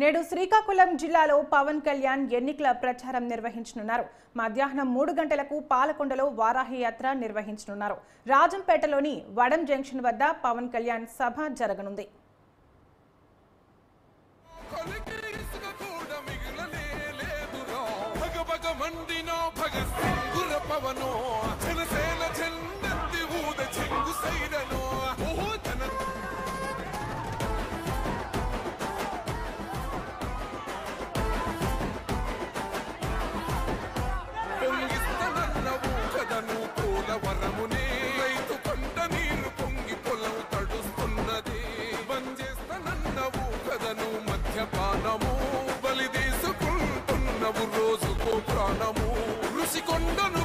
నేడు శ్రీకాకుళం జిల్లాలో పవన్ కళ్యాణ్ ఎన్నికల ప్రచారం నిర్వహించనున్నారు. మధ్యాహ్నం 3 గంటలకు పాలకొండలో వారాహి యాత్ర నిర్వహించనున్నారు. రాజంపేటలోని వడం జంక్షన్ వద్ద పవన్ కళ్యాణ్ సభ జరగనుంది. బలి తీసుకుంటున్నవు రోజుకో ప్రాణము ఋషికొండను